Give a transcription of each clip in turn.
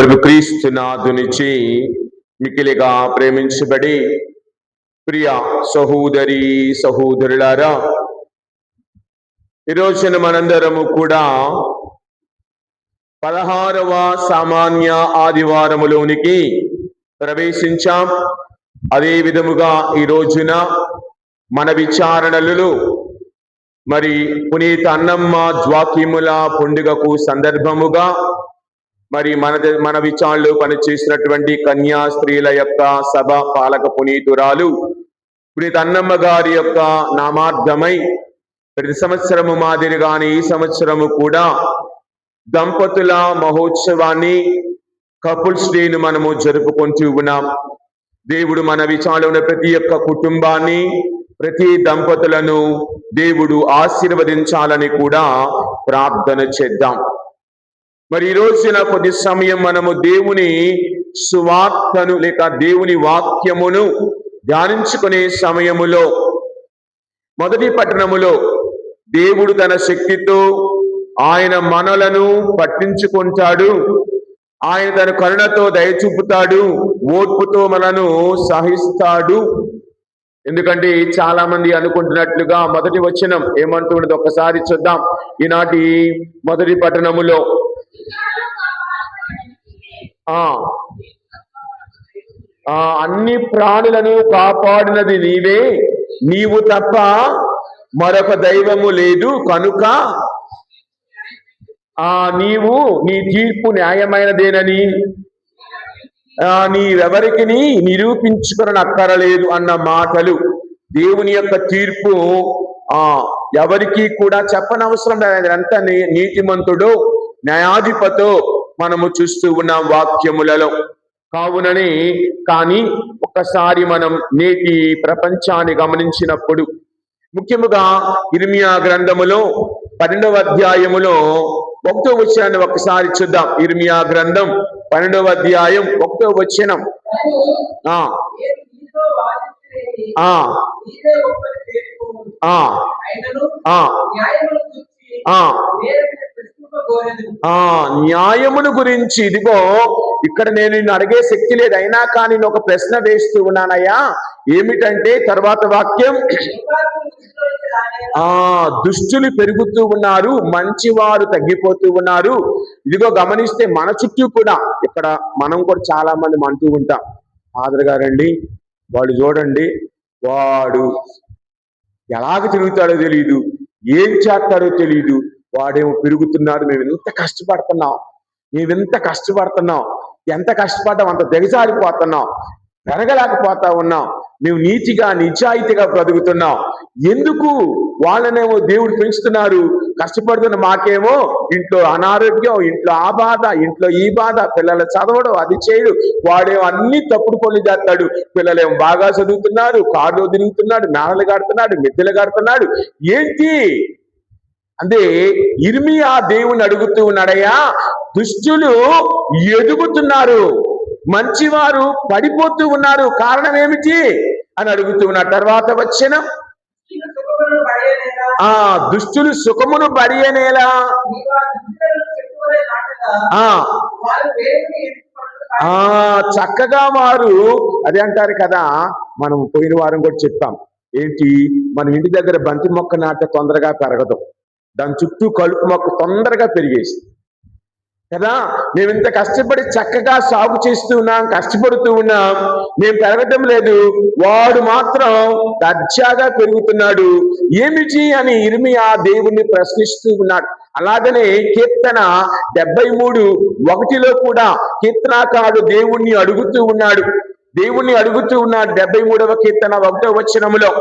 ప్రభు క్రీస్తునాథునిచి మికిలిగా ప్రేమించబడి ప్రియ సహోదరి సహోదరులారా, ఈరోజున మనందరము కూడా 16వ సామాన్య ఆదివారములోనికి ప్రవేశించాం. అదే విధముగా ఈ రోజున మన విచారణలు మరి పునీత అన్నమ్మ జ్వాక్యముల పండుగకు సందర్భముగా మరి మన విచారణలో పనిచేసినటువంటి కన్యా స్త్రీల యొక్క సభ పాలక పునీతురాలు పునీత అన్నమ్మ గారి యొక్క నామార్థమై ప్రతి సంవత్సరము మాదిరిగానే ఈ సంవత్సరము కూడా దంపతుల మహోత్సవాన్ని, కపుల్స్ డేను మనము జరుపుకుంటూ ఉన్నాం. దేవుడు మన విచారణలో ఉన్న ప్రతి ఒక్క కుటుంబాన్ని, ప్రతి దంపతులను దేవుడు ఆశీర్వదించాలని కూడా ప్రార్థన చేద్దాం. మరి ఈ రోజున కొద్ది సమయం మనము దేవుని సువార్తను లేక దేవుని వాక్యమును ధ్యానించుకునే సమయములో మొదటి పట్టణములో దేవుడు తన శక్తితో ఆయన మనలను పట్టించుకుంటాడు, ఆయన తన కరుణతో దయచూపుతాడు, ఓర్పుతో మనను సహిస్తాడు. ఎందుకంటే చాలా మంది అనుకుంటున్నట్లుగా మొదటి వచనం ఏమంటున్నది ఒకసారి చూద్దాం. ఈనాటి మొదటి పట్టణములో అన్ని ప్రాణులను కాపాడినది నీవే, నీవు తప్ప మరొక దైవము లేదు, కనుక నీవు నీ తీర్పు న్యాయమైనదేనని నీవెవరికి నిరూపించుకొనక్కరలేదు అన్న మాటలు. దేవుని యొక్క తీర్పు ఎవరికి కూడా చెప్పనవసరం లేదు. ఎంత నీతిమంతుడో న్యాయాధిపతో మనము చూస్తూ ఉన్నాం వాక్యములలో. కావునని కానీ ఒక్కసారి మనం నేటి ప్రపంచాన్ని గమనించినప్పుడు, ముఖ్యముగా ఇర్మియా గ్రంథములో 12వ అధ్యాయములో 1వ వచనాన్ని ఒకసారి చూద్దాం. ఇర్మియా గ్రంథం 12వ అధ్యాయం 1వ వచనం. న్యాయమును గురించి, ఇదిగో ఇక్కడ నేను నిన్ను అడిగే శక్తి లేదు, అయినా కానీ నేను ఒక ప్రశ్న వేస్తూ ఉన్నానయ్యా. ఏమిటంటే తర్వాత వాక్యం, దుష్టులు పెరుగుతూ ఉన్నారు, మంచివారు తగ్గిపోతూ ఉన్నారు. ఇదిగో గమనిస్తే మన చుట్టూ కూడా ఇక్కడ మనం కూడా చాలా మంది అంటూ ఉంటాం, ఫాదర్ గారండి వాడు చూడండి, వాడు ఎలాగ తిరుగుతాడో తెలియదు, ఏం చేస్తాడో తెలియదు, వాడేమో పెరుగుతున్నాడు, మేము ఎంత కష్టపడుతున్నాం, ఎంత కష్టపడ్డాం, అంత దిగజారిపోతున్నాం, పెరగలేకపోతా ఉన్నాం, మేము నీతిగా నిజాయితీగా బ్రతుకుతున్నాం. ఎందుకు వాళ్ళనేమో దేవుడు పెంచుతున్నారు, కష్టపడుతున్న మాకేమో ఇంట్లో అనారోగ్యం, ఇంట్లో ఆ బాధ, ఇంట్లో ఈ బాధ, పిల్లలు చదవడం, అది చేయడు, వాడేమో అన్ని తప్పుడు పనులు చేస్తాడు, పిల్లలేమో బాగా చదువుతున్నారు, కారులో తిరుగుతున్నాడు, మేడలు కడుతున్నాడు, మిద్దెలు కడుతున్నాడు. ఏంటి అంటే ఇర్మియా దేవుని అడుగుతూ ఉన్నాడయ్యా, దుష్టులు ఎదుగుతున్నారు, మంచివారు పడిపోతూ ఉన్నారు, కారణం ఏమిటి అని అడుగుతూ ఉన్నారు. తర్వాత వచ్చిన దుష్టులు సుఖమును బడియనేలా, చక్కగా వారు అదే అంటారు కదా. మనం పోయిన వారం కూడా చెప్పాం, ఏంటి మన ఇంటి దగ్గర బంతి మొక్క నాట తొందరగా పెరగదు, దాని చుట్టూ కలుపు మొక్క తొందరగా పెరిగేసి కదా. మేము ఇంత కష్టపడి చక్కగా సాగు చేస్తూ ఉన్నాం, కష్టపడుతూ ఉన్నాం, మేము పెరగటం లేదు, వాడు మాత్రం దర్జాగా పెరుగుతున్నాడు, ఏమిటి అని ఇర్మియా దేవుణ్ణి ప్రశ్నిస్తూ ఉన్నాడు. అలాగనే కీర్తన 73:1 కూడా కీర్తనాకారుడు దేవుణ్ణి అడుగుతూ ఉన్నాడు. 73వ కీర్తన 1వ వచనములో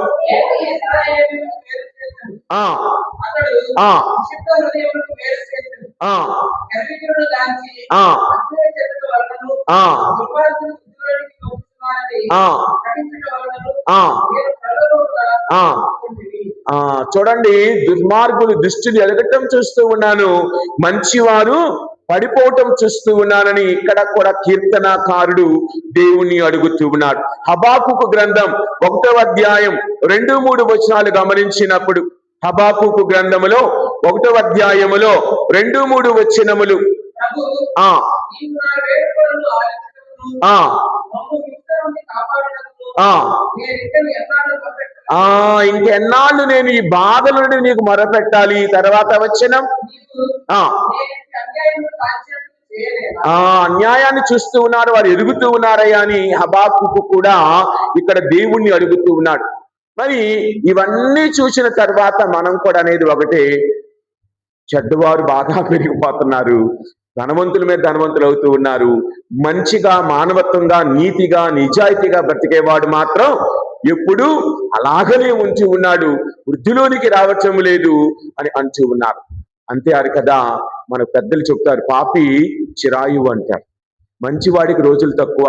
చూడండి, దుర్మార్గులు దుష్టులు ఎదగటం చూస్తూ ఉన్నాను, మంచివారు పడిపోవటం చూస్తూ ఉన్నానని ఇక్కడ కూడా కీర్తనాకారుడు దేవుణ్ణి అడుగుతూ ఉన్నాడు. హబాకుకు గ్రంథం 1వ అధ్యాయం 2-3 వచనాలు గమనించినప్పుడు, హబాకుకు గ్రంథములో 1వ అధ్యాయములో 2-3 వచనములు, ఆ ఆ ఇంకెన్నాళ్ళు నేను ఈ బాధల నుండి నీకు మొరపెట్టాలి. తర్వాత వచనం, అన్యాయాన్ని చూస్తూ ఉన్నారు, వారు ఎదుగుతూ ఉన్నారయ్యా అని హబాకుకు కూడా ఇక్కడ దేవుణ్ణి అడుగుతూ ఉన్నాడు. మరి ఇవన్నీ చూసిన తర్వాత మనం కూడా అనేది ఒకటే, చెడ్డవారు బాగా పెరిగిపోతున్నారు, ధనవంతుల మీద ధనవంతులు అవుతూ ఉన్నారు, మంచిగా మానవత్వంగా నీతిగా నిజాయితీగా బ్రతికేవాడు మాత్రం ఎప్పుడు అలాగనే ఉంచి ఉన్నాడు, వృద్ధిలోనికి రావటం లేదు అని అంటూ ఉన్నారు. అంతే కదా, మన పెద్దలు చెప్తారు, పాపి చిరాయు అంటారు. మంచివాడికి రోజులు తక్కువ,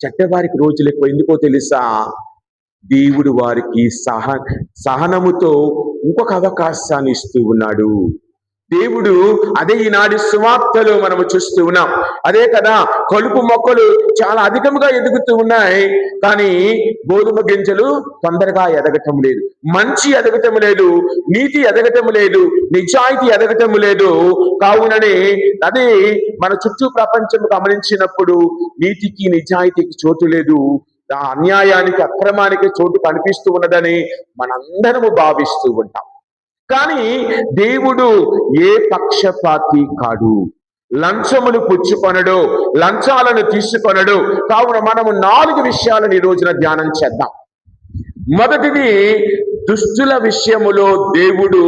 చెడ్డవారికి రోజులు ఎక్కువ. ఎందుకో తెలుసా? దేవుడు వారికి సహనముతో ఇంకొక అవకాశాన్ని ఇస్తూ ఉన్నాడు. దేవుడు అదే ఈనాటి సువార్తలో మనము చూస్తూ ఉన్నాం. అదే కదా, కలుపు మొక్కలు చాలా అధికంగా ఎదుగుతూ ఉన్నాయి, కానీ గోధుమ గింజలు తొందరగా ఎదగటం లేదు, మంచి ఎదగటం లేదు, నీతి ఎదగటం లేదు, నిజాయితీ ఎదగటం లేదు. కావుననే అది మన చుట్టూ ప్రపంచం గమనించినప్పుడు నీతికి నిజాయితీకి చోటు లేదు, ఆ అన్యాయానికి అక్రమానికి చోటు కనిపిస్తూ ఉన్నదని మనందరము భావిస్తూ ఉంటాం. కానీ దేవుడు ఏ పక్షపాతి కాడు, లంచములు పుచ్చుకొనడు, లంచాలను తీసుకొనడు. కావున మనము 4 విషయాలను ఈ రోజున ధ్యానం చేద్దాం. మొదటిది, దుష్టుల విషయములో దేవుడు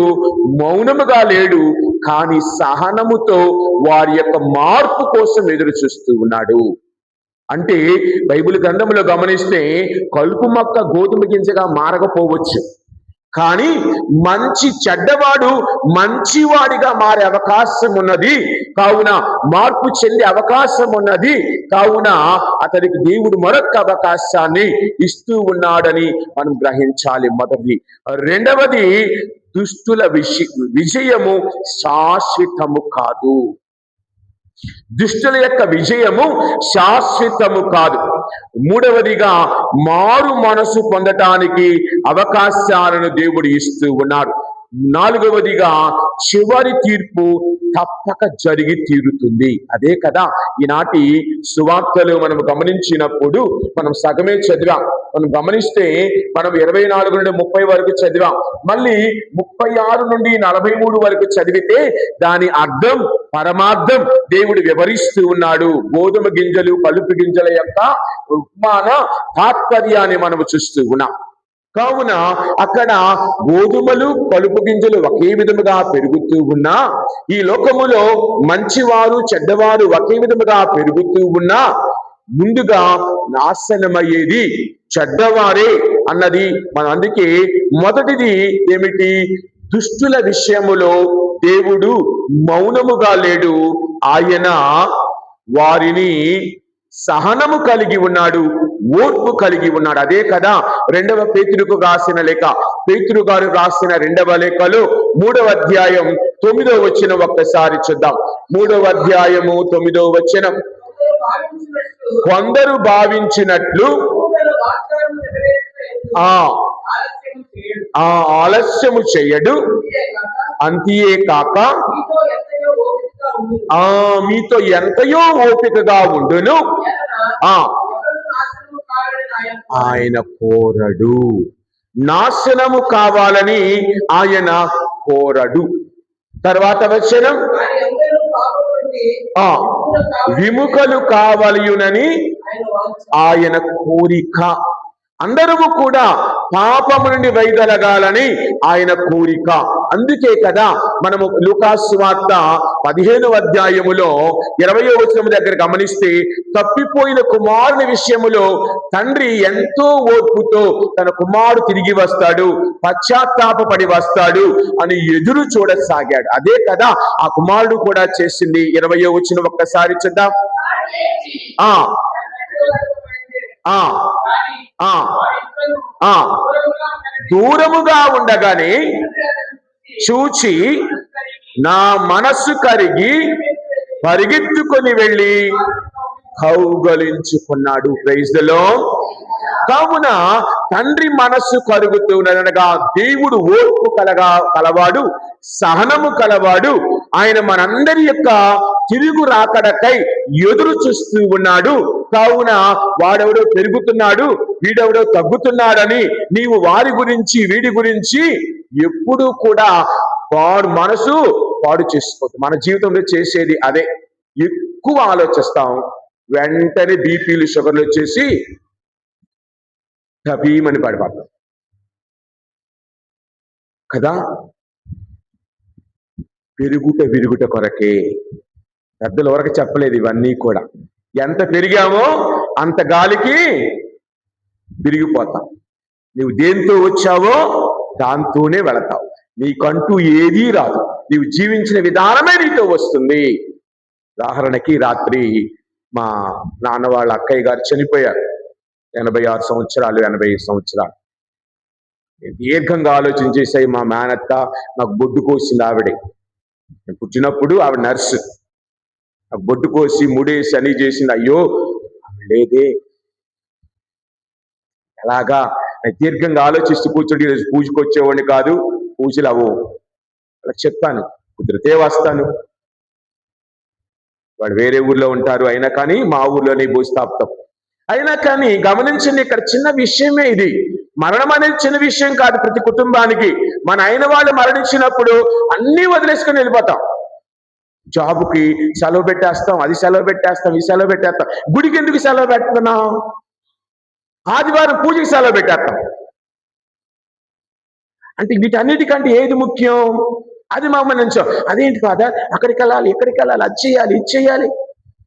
మౌనముగా లేడు, కానీ సహనముతో వారి యొక్క మార్పు కోసం ఎదురు చూస్తూ ఉన్నాడు. అంటే బైబిల్ గ్రంథంలో గమనిస్తే కలుపు మొక్క గోధుమ గింజగా మారకపోవచ్చు, కానీ మంచి చెడ్డవాడు మంచివాడిగా మారే అవకాశం ఉన్నది. కావున మార్పు చెందే అవకాశం ఉన్నది. కావున అతనికి దేవుడు మరొక అవకాశాన్ని ఇస్తూ ఉన్నాడని మనం గ్రహించాలి. మొదటిది. రెండవది, దుష్టుల విజయము శాశ్వతము కాదు. దుష్టుల యొక్క విజయము శాశ్వతము కాదు. మూడవదిగా, మారు మనసు పొందటానికి అవకాశాలను దేవుడు ఇస్తూ ఉన్నాడు. నాలుగవదిగా, చివరి తీర్పు తప్పక జరిగి తీరుతుంది. అదే కదా ఈనాటి సువార్తలు మనం గమనించినప్పుడు మనం సగమే చదివాం. మనం గమనిస్తే మనం 24 నుండి 30 వరకు చదివాం, మళ్ళీ 36 నుండి 43 వరకు చదివితే దాని అర్థం పరమార్థం దేవుడు వివరిస్తూ ఉన్నాడు. గోధుమ గింజలు కలుపు గింజల యొక్క ఉపమాన తాత్పర్యాన్ని మనము చూస్తూ ఉన్నాం. కావున అక్కడ గోధుమలు కలుపు గింజలు ఒకే విధముగా పెరుగుతూ ఉన్నా, ఈ లోకములో మంచివారు చెడ్డవారు ఒకే విధముగా పెరుగుతూ ఉన్నా, ముందుగా నాశనమయ్యేది చెడ్డవారే అన్నది మనం. అందుకే మొదటిది ఏమిటి? దుష్టుల విషయములో దేవుడు మౌనముగా లేడు, ఆయన వారిని సహనము కలిగి ఉన్నాడు, ఓర్పు కలిగి ఉన్నాడు. అదే కదా 2వ పేతురుకు రాసిన లేఖ, పేతురు గారు రాసిన 2వ లేఖలో 3వ అధ్యాయం 9వ వచనం ఒక్కసారి చూద్దాం. 3వ అధ్యాయము 9వ వచనం, కొందరు భావించినట్లు ఆలస్యము చేయడు, అంతే కాక మీతో ఎంతయో ఓపికగా ఉండును, ఆయన కోరడు. నాశనము కావాలని ఆయన కోరడు. తర్వాత వచనం, విముఖలు కావలయునని ఆయన కోరిక. అందరము కూడా పాపము నుండి వైదొలగాలని ఆయన కోరిక. అందుకే కదా మనము లూకాసు వార్త 15వ అధ్యాయములో 20వ వచనం దగ్గర గమనిస్తే, తప్పిపోయిన కుమారుని విషయములో తండ్రి ఎంతో ఓర్పుతో తన కుమారుడు తిరిగి వస్తాడు, పశ్చాత్తాపపడి వస్తాడు అని ఎదురు చూడసాగాడు. అదే కదా ఆ కుమారుడు కూడా చేసింది. 20వ వచనం ఒక్కసారి చూద్దాం. దూరముగా ఉండగానే చూచి నా మనస్సు కరిగి పరిగెత్తుకొని వెళ్ళి కౌగలించుకున్నాడు. Praise the lord. కావున తండ్రి మనస్సు కరుగుతున్నదనగా దేవుడు ఓర్పు కలవాడు, సహనము కలవాడు. ఆయన మనందరి యొక్క తిరుగు రాకడకై ఎదురు చూస్తూ ఉన్నాడు. కావున వాడెవడో పెరుగుతున్నాడు, వీడెవడో తగ్గుతున్నాడని నీవు వారి గురించి వీడి గురించి ఎప్పుడూ కూడా మనసు పాడు చేసుకోవద్దు. మన జీవితంలో చేసేది అదే. ఎక్కువ ఆలోచిస్తాం, వెంటనే బీపీలు షుగర్లు వచ్చేసి భీమని పడిపోతాం కదా. విరుగుట కొరకే. పెద్దల వరకు చెప్పలేదు ఇవన్నీ కూడా. ఎంత పెరిగామో అంత గాలికి విరిగిపోతాం. నువ్వు దేంతో వచ్చావో దాంతోనే వెళతావు. నీకంటూ ఏదీ రాదు. నీవు జీవించిన విధానమే నీతో వస్తుంది. ఉదాహరణకి రాత్రి మా నాన్న వాళ్ళ అక్కయ్య గారు చనిపోయారు. 86 సంవత్సరాలు 85 సంవత్సరాలు. దీర్ఘంగా ఆలోచన చేశాయి. మా మేనత్త నాకు బొడ్డు కోసింది. ఆవిడే నేను పుట్టినప్పుడు ఆవిడ నర్సు. నాకు బొడ్డు కోసి ముడేసి అని చేసింది. అయ్యో లేదే, ఎలాగా? దీర్ఘంగా ఆలోచిస్తూ కూర్చోండి. ఈరోజు పూజకు వచ్చేవాడిని కాదు, పూజలు అవ్వవు. అలా చెప్పాను, కుదిరితే వస్తాను. వాడు వేరే ఊర్లో ఉంటారు, అయినా కానీ మా ఊర్లోనే భూస్థాపితం. అయినా కానీ గమనించండి, ఇక్కడ చిన్న విషయమే ఇది. మరణం అనేది చిన్న విషయం కాదు ప్రతి కుటుంబానికి. మన అయిన వాళ్ళు మరణించినప్పుడు అన్నీ వదిలేసుకొని వెళ్ళిపోతాం. జాబుకి సెలవు పెట్టేస్తాం, అది సెలవు పెట్టేస్తాం, ఈ సెలవు పెట్టేస్తాం. గుడికి ఎందుకు సెలవు పెడుతున్నాం? ఆదివారం పూజకి సెలవు పెట్టేస్తాం. అంటే వీటన్నిటికంటే ఏది ముఖ్యం? అది మమ్మల్ని అదేంటి ఫాదర్, అక్కడికి వెళ్ళాలి, ఇక్కడికి వెళ్ళాలి, అది చేయాలి, ఇది చేయాలి.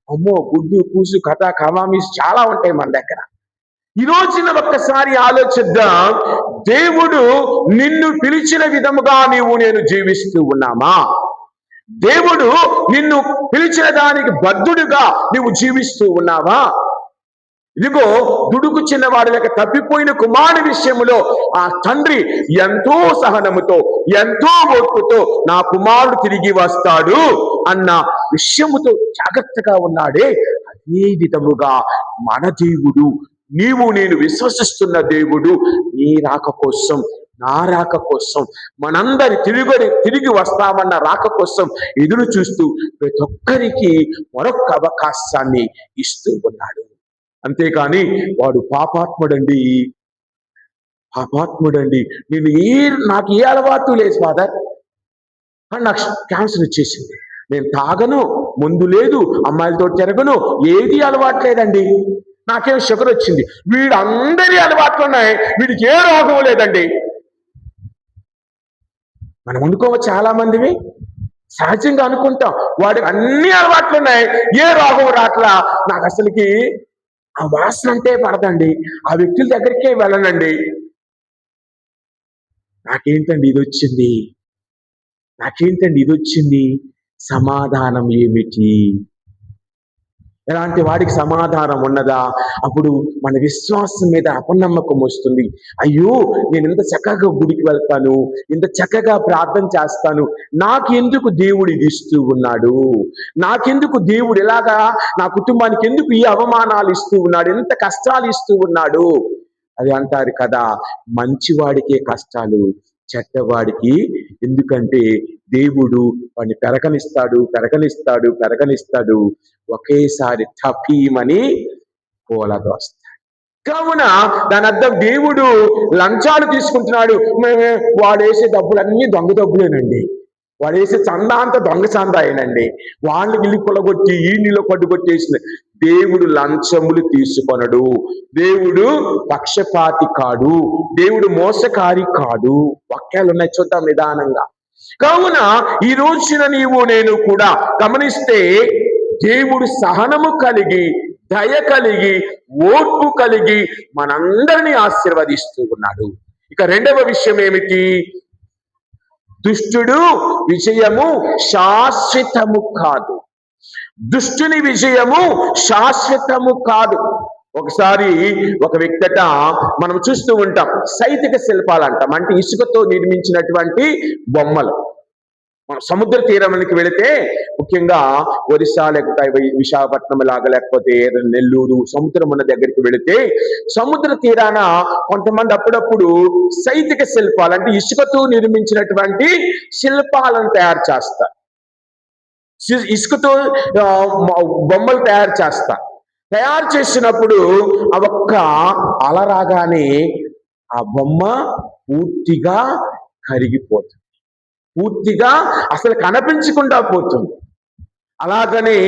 అమ్మో, గుడ్డు పూసు కథ కమామీస్ చాలా ఉంటాయి మన దగ్గర. ఈ రోజున ఒక్కసారి ఆలోచిద్దాం. దేవుడు నిన్ను పిలిచిన విధముగా నేను జీవిస్తూ ఉన్నామా? దేవుడు నిన్ను పిలిచిన దానికి బద్ధుడుగా నువ్వు జీవిస్తూ ఉన్నావా? ఇదిగో దుడుకు చిన్నవాడు లేక తప్పిపోయిన కుమారుని విషయంలో ఆ తండ్రి ఎంతో సహనముతో ఎంతో ఓర్పుతో నా కుమారుడు తిరిగి వస్తాడు అన్న విషయముతో జాగ్రత్తగా ఉన్నాడే. అదే విధముగా మన దేవుడు, నీవు నేను విశ్వసిస్తున్న దేవుడు నీ రాక కోసం, నా రాక కోసం, మనందరి తిరిగి వస్తామన్న రాక కోసం ఎదురు చూస్తూ ప్రతి ఒక్కరికి మరొక అవకాశాన్ని ఇస్తూ ఉన్నాడు. అంతేకాని వాడు పాపాత్ముడండి, నాకు ఏ అలవాటు లేదు ఫాదర్, నాకు క్యాన్సర్ వచ్చేసింది, నేను తాగను, మందు లేదు, అమ్మాయిలతో తిరగను, ఏది అలవాటు లేదండి, నాకేం షుగర్ వచ్చింది. వీడందరి అలవాట్లు ఉన్నాయి, వీడికి ఏ రోగం లేదండి. మనం అనుకోవచ్చు, చాలా మందివి సహజంగా అనుకుంటాం వాడికి అన్ని అలవాట్లు ఉన్నాయి, ఏ రోగం రాట్లా, నాకు అసలుకి ఆ వాసన అంటే పడదండి, ఆ వ్యక్తుల దగ్గరికే వెళ్ళనండి, నాకేంటండి ఇది వచ్చింది. సమాధానం ఏమిటి? ఎలాంటి వాడికి సమాధానం ఉన్నదా? అప్పుడు మన విశ్వాసం మీద అపనమ్మకం వస్తుంది. అయ్యో, నేను ఇంత చక్కగా గుడికి వెళ్తాను, ఇంత చక్కగా ప్రార్థన చేస్తాను, నాకెందుకు దేవుడు ఇది ఇస్తూ ఉన్నాడు? నాకెందుకు దేవుడు ఇలాగా నా కుటుంబానికి ఎందుకు ఈ అవమానాలు ఇస్తూ ఉన్నాడు, ఎంత కష్టాలు ఇస్తూ ఉన్నాడు? అది అంటారు కదా, మంచివాడికే కష్టాలు, చెడ్డవాడికి. ఎందుకంటే దేవుడు వాడిని పెరగనిస్తాడు, ఒకేసారి టపీమని కూలదోస్తాడు. కావున దాని అర్థం దేవుడు లంచాలు తీసుకుంటున్నాడు. వాడేసే డబ్బులన్నీ దొంగ డబ్బులేనండి, వాడేసే చందా అంతా దొంగ చందాయేనండి. వాళ్ళు ఇల్లు కొలగొట్టి ఈ నీళ్ళు పట్టుకొట్టేసిన. దేవుడు లంచములు తీసుకొనడు, దేవుడు పక్షపాతి కాడు, దేవుడు మోసకారి కాడు. వాక్యాలు ఉన్నాయి, చూద్దాం నిదానంగా. కావున ఈ రోజున నేను కూడా గమనిస్తే దేవుడు సహనము కలిగి, దయ కలిగి, ఓర్పు కలిగి మనందరినీ ఆశీర్వదిస్తూ ఉన్నాడు. ఇక రెండవ విషయం ఏమిటి? దుష్టుడు విజయము శాశ్వతము కాదు. దుష్టుని విజయము శాశ్వతము కాదు. ఒకసారి ఒక వ్యక్తట మనం చూస్తూ ఉంటాం, సైతిక శిల్పాలు అంటాం, అంటే ఇసుకతో నిర్మించినటువంటి బొమ్మలు. మనం సముద్ర తీరానికి వెళితే, ముఖ్యంగా ఒరిస్సా లేకపోతే విశాఖపట్నం లాగా లేకపోతే నెల్లూరు సముద్రం ఉన్న దగ్గరికి వెళితే, సముద్ర తీరాన కొంతమంది అప్పుడప్పుడు సైతిక శిల్పాలు అంటే ఇసుకతో నిర్మించినటువంటి శిల్పాలను తయారు చేస్తారు, ఇసుకతో బొమ్మలు తయారు చేస్తారు. తయారు చేసినప్పుడు ఆ ఒక్క అల రాగానే ఆ బొమ్మ పూర్తిగా కరిగిపోతుంది, పూర్తిగా అసలు కనిపించకుండా పోతుంది. అలాగని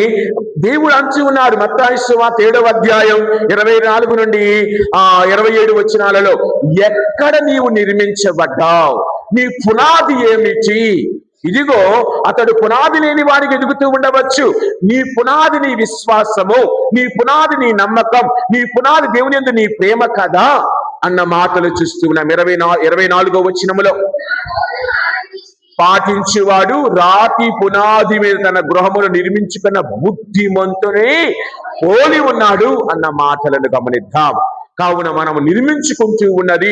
దేవుడు అంచి ఉన్నాడు. మత్తయి సువార్త 7వ అధ్యాయం 24 నుండి 27 వచనాలలో, ఎక్కడ నీవు నిర్మించబడ్డావు, నీ పునాది ఏమిటి? ఇదిగో అతడు పునాది లేని వాడికి ఎదుగుతూ ఉండవచ్చు. నీ పునాది నీ విశ్వాసము, నీ పునాది నీ నమ్మకం, నీ పునాది దేవుని యందు నీ ప్రేమ కదా అన్న మాటలు చూస్తూ ఉన్నాం. 24వ వచనములో, పాటించేవాడు రాతి పునాది మీద తన గృహమును నిర్మించుకున్న బుద్ధిమంతునే పోలి ఉన్నాడు అన్న మాటలను గమనిద్దాం. కావున మనం నిర్మించుకుంటూ ఉన్నది